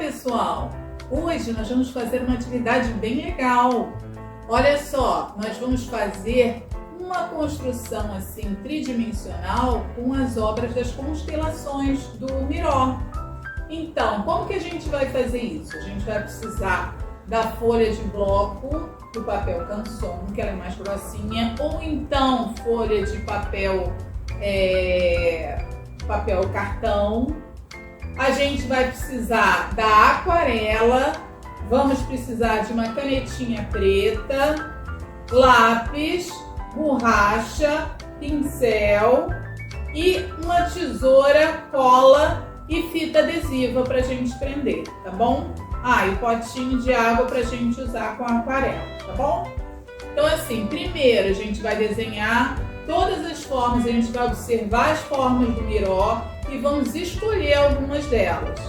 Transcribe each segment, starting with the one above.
pessoal! Hoje nós vamos fazer uma atividade bem legal. Olha só, nós vamos fazer uma construção assim tridimensional com as obras das constelações do Miró. Então, como que a gente vai fazer isso? A gente vai precisar da folha de bloco, do papel canson, que ela é mais grossinha, ou então folha de papel cartão. A gente vai precisar da aquarela, vamos precisar de uma canetinha preta, lápis, borracha, pincel e uma tesoura, cola e fita adesiva para a gente prender, tá bom? E o potinho de água para a gente usar com a aquarela, tá bom? Então assim, primeiro a gente vai desenhar todas as formas, a gente vai observar as formas do Miró e vamos escolher algumas delas.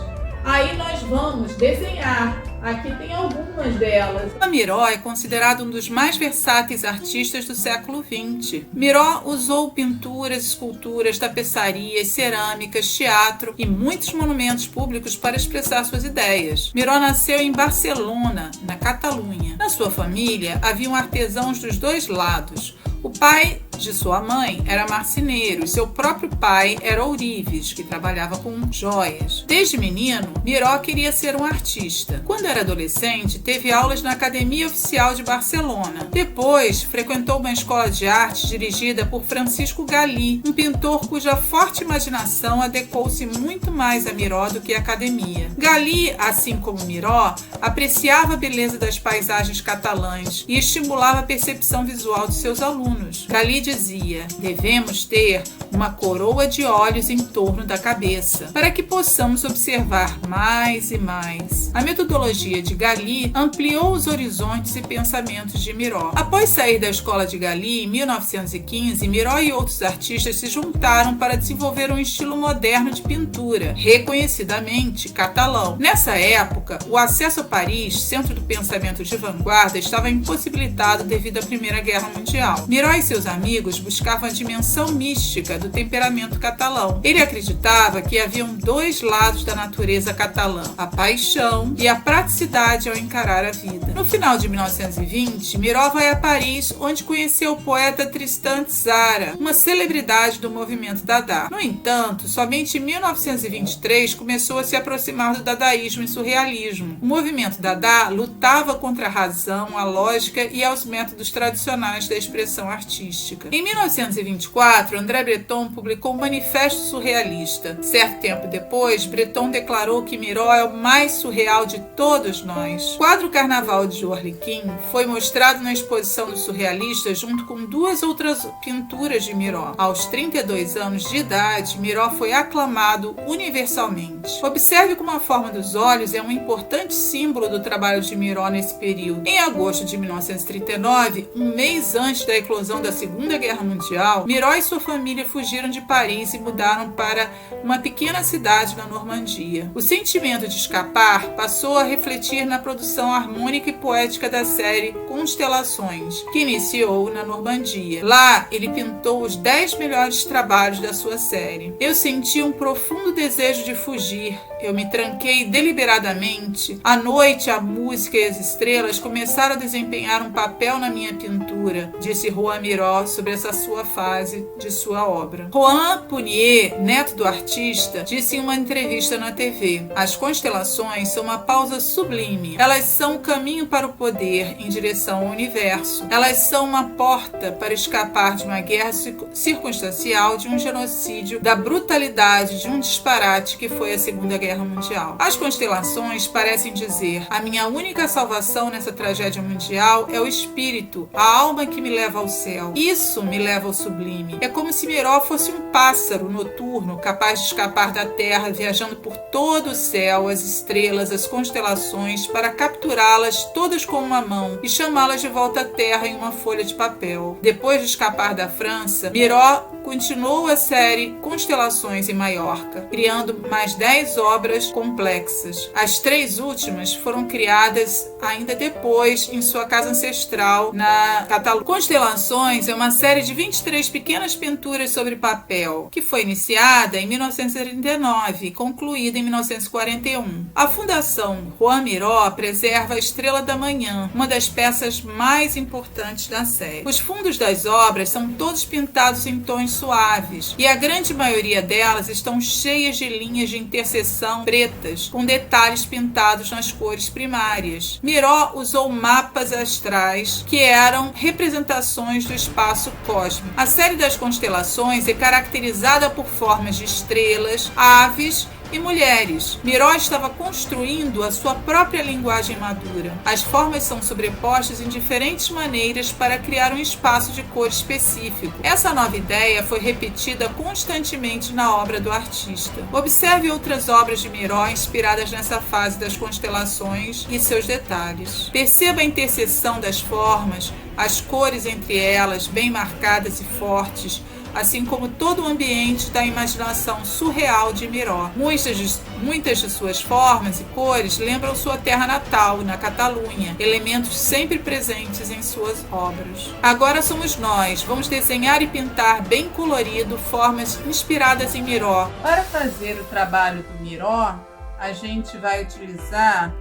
Aí nós vamos desenhar. Aqui tem algumas delas. Miró é considerado um dos mais versáteis artistas do século XX. Miró usou pinturas, esculturas, tapeçarias, cerâmicas, teatro e muitos monumentos públicos para expressar suas ideias. Miró nasceu em Barcelona, na Catalunha. Na sua família, haviam artesãos dos dois lados. O pai de sua mãe era marceneiro e seu próprio pai era ourives, que trabalhava com joias. Desde menino, Miró queria ser um artista. Quando era adolescente, teve aulas na Academia Oficial de Barcelona. Depois, frequentou uma escola de arte dirigida por Francisco Galí, um pintor cuja forte imaginação adequou-se muito mais a Miró do que a academia. Galí, assim como Miró, apreciava a beleza das paisagens catalãs e estimulava a percepção visual de seus alunos. Galí dizia: devemos ter uma coroa de olhos em torno da cabeça, para que possamos observar mais e mais. A metodologia de Galí ampliou os horizontes e pensamentos de Miró. Após sair da escola de Galí, em 1915, Miró e outros artistas se juntaram para desenvolver um estilo moderno de pintura, reconhecidamente catalão. Nessa época, o acesso a Paris, centro do pensamento de vanguarda, estava impossibilitado devido à Primeira Guerra Mundial. Miró e seus amigos buscavam a dimensão mística do temperamento catalão. Ele acreditava que haviam dois lados da natureza catalã: a paixão e a praticidade ao encarar a vida. No final de 1920, Miró vai a Paris, onde conheceu o poeta Tristan Tzara, uma celebridade do movimento Dada. No entanto, somente em 1923 começou a se aproximar do dadaísmo e surrealismo. O movimento Dada lutava contra a razão, a lógica e aos métodos tradicionais da expressão artística. Em 1924, André Breton publicou o Manifesto Surrealista. Certo tempo depois, Breton declarou que Miró é o mais surreal de todos nós. O quadro Carnaval de Joarliquim foi mostrado na exposição dos surrealistas junto com duas outras pinturas de Miró. Aos 32 anos de idade, Miró foi aclamado universalmente. Observe como a forma dos olhos é um importante símbolo do trabalho de Miró nesse período. Em agosto de 1939, um mês antes da eclosão da Segunda Guerra Mundial, Miró e sua família fugiram de Paris e mudaram para uma pequena cidade na Normandia. O sentimento de escapar passou a refletir na produção harmônica e poética da série Constelações, que iniciou na Normandia. Lá, ele pintou os 10 melhores trabalhos da sua série. Eu senti um profundo desejo de fugir. Eu me tranquei deliberadamente. À noite, a música e as estrelas começaram a desempenhar um papel na minha pintura, disse Juan Miró sobre essa sua fase de sua obra. Juan Punier, neto do artista, disse em uma entrevista na TV: as constelações são uma pausa sublime. Elas são o caminho para o poder em direção ao universo. Elas são uma porta para escapar de uma guerra circunstancial, de um genocídio, da brutalidade de um disparate que foi a Segunda Guerra Mundial. As constelações parecem dizer: a minha única salvação nessa tragédia mundial é o espírito, a alma que me leva ao céu. Isso me leva ao sublime. É como se Miró fosse um pássaro noturno capaz de escapar da terra, viajando por todo o céu, as estrelas, as constelações, para capturá-las todas com uma mão e chamá-las de volta à terra em uma folha de papel. Depois de escapar da França, Miró continuou a série Constelações em Maiorca, criando mais 10 obras complexas. As 3 últimas foram criadas ainda depois em sua casa ancestral na Catalunha. Constelações é uma série de 23 pequenas pinturas sobre papel, que foi iniciada em 1939 e concluída em 1941. A Fundação Joan Miró preserva a Estrela da Manhã, uma das peças mais importantes da série. Os fundos das obras são todos pintados em tons suaves e a grande maioria delas estão cheias de linhas de interseção pretas, com detalhes pintados nas cores primárias. Miró usou mapas astrais que eram representações do espaço cósmico. A série das constelações é caracterizada por formas de estrelas, aves e mulheres. Miró estava construindo a sua própria linguagem madura. As formas são sobrepostas em diferentes maneiras para criar um espaço de cor específico. Essa nova ideia foi repetida constantemente na obra do artista. Observe outras obras de Miró inspiradas nessa fase das constelações e seus detalhes. Perceba a interseção das formas, as cores entre elas bem marcadas e fortes, assim como todo o ambiente da imaginação surreal de Miró. Muitas de suas formas e cores lembram sua terra natal, na Catalunha, elementos sempre presentes em suas obras. Agora somos nós, vamos desenhar e pintar bem colorido formas inspiradas em Miró. Para fazer o trabalho do Miró, a gente vai utilizar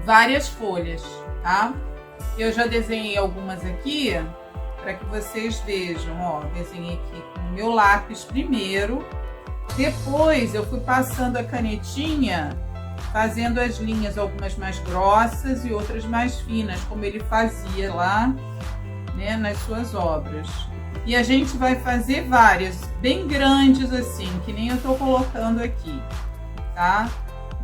várias folhas, tá? Eu já desenhei algumas aqui, para que vocês vejam, ó, desenhei aqui com o meu lápis primeiro, depois eu fui passando a canetinha, fazendo as linhas, algumas mais grossas e outras mais finas, como ele fazia lá, né, nas suas obras. E a gente vai fazer várias, bem grandes assim, que nem eu tô colocando aqui, tá?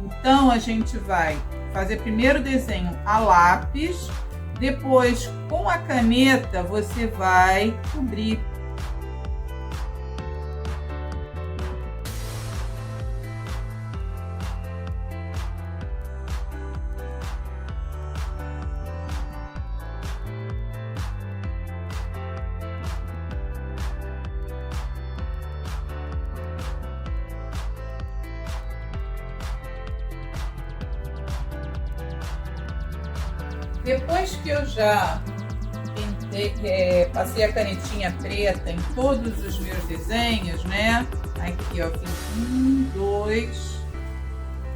Então a gente vai fazer primeiro o desenho a lápis. Depois, com a caneta, você vai cobrir. Depois que eu já passei a canetinha preta em todos os meus desenhos, né? Aqui, ó, fiz 1, 2,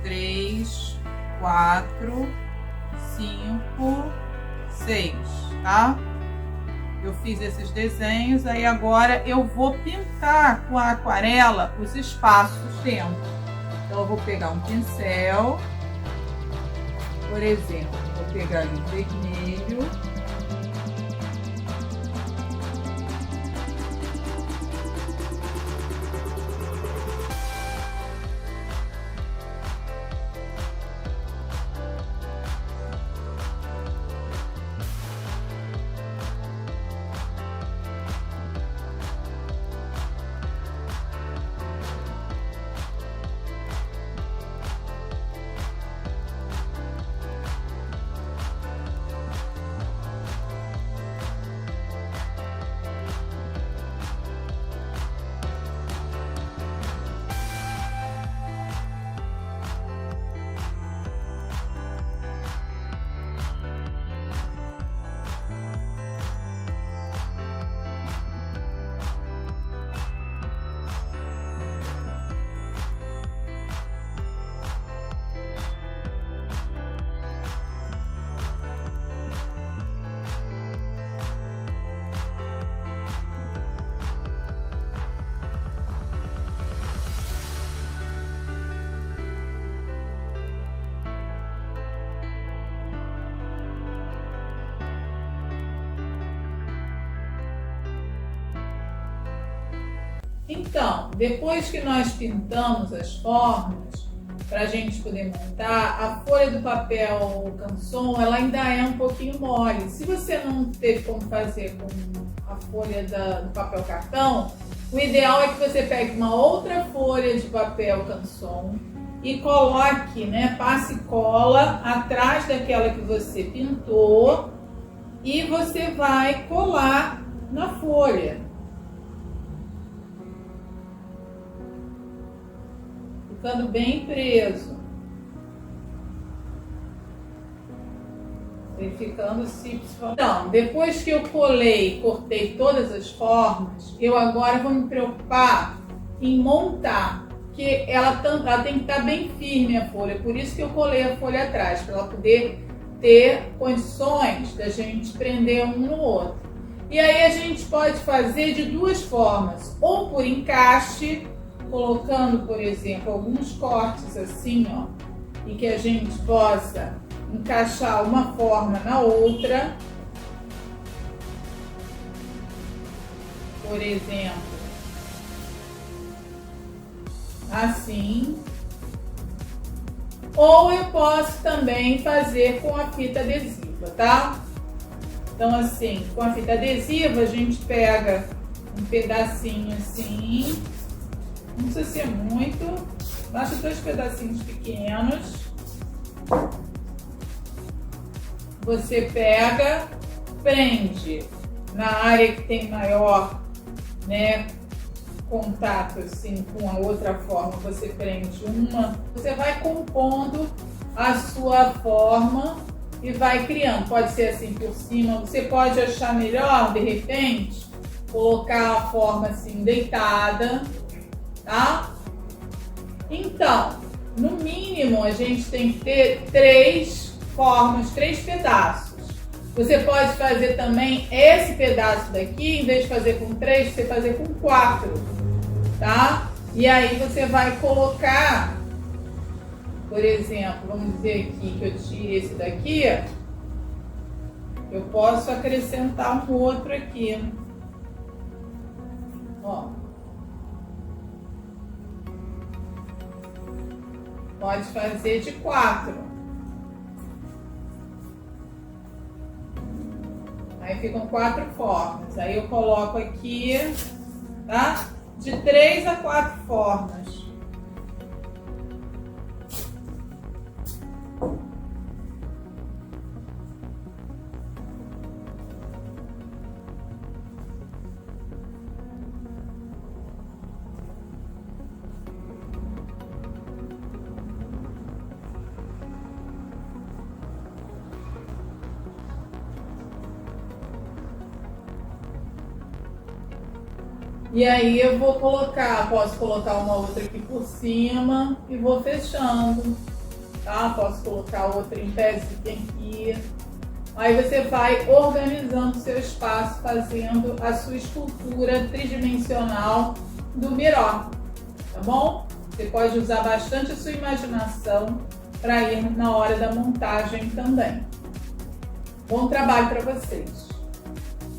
3, 4, 5, 6, tá? Eu fiz esses desenhos, aí agora eu vou pintar com a aquarela os espaços dentro. Então eu vou pegar um pincel, por exemplo, vou pegar ali o vermelho. Então, depois que nós pintamos as formas, para a gente poder montar, a folha do papel canson, ela ainda é um pouquinho mole. Se você não teve como fazer com a folha do papel cartão, o ideal é que você pegue uma outra folha de papel canson e coloque, né, passe cola atrás daquela que você pintou e você vai colar na folha. ficando bem preso. Verificando se... Então, depois que eu colei, cortei todas as formas, eu agora vou me preocupar em montar, porque ela tem que estar bem firme a folha, por isso que eu colei a folha atrás, para ela poder ter condições da gente prender um no outro. E aí a gente pode fazer de duas formas, ou por encaixe, colocando, por exemplo, alguns cortes assim, ó, e que a gente possa encaixar uma forma na outra. Por exemplo, assim. Ou eu posso também fazer com a fita adesiva, tá? Então assim, com a fita adesiva a gente pega um pedacinho assim, não precisa ser muito, basta 2 pedacinhos pequenos. Você pega, prende na área que tem maior, né, contato assim com a outra forma, você prende uma, você vai compondo a sua forma e vai criando. Pode ser assim por cima, você pode achar melhor, de repente, colocar a forma assim deitada, tá? Então, no mínimo a gente tem que ter 3 formas, 3 pedaços. Você pode fazer também esse pedaço daqui, em vez de fazer com 3, você fazer com 4, tá? E aí você vai colocar, por exemplo, vamos dizer aqui que eu tire esse daqui, eu posso acrescentar um outro aqui, ó. Pode fazer de 4. Aí ficam 4 formas. Aí eu coloco aqui, tá? De 3 a 4 formas. E aí eu vou colocar, posso colocar uma outra aqui por cima e vou fechando, tá? Posso colocar outra em pezinho aqui. Aí você vai organizando o seu espaço, fazendo a sua escultura tridimensional do Miró, tá bom? Você pode usar bastante a sua imaginação para ir na hora da montagem também. Bom trabalho para vocês!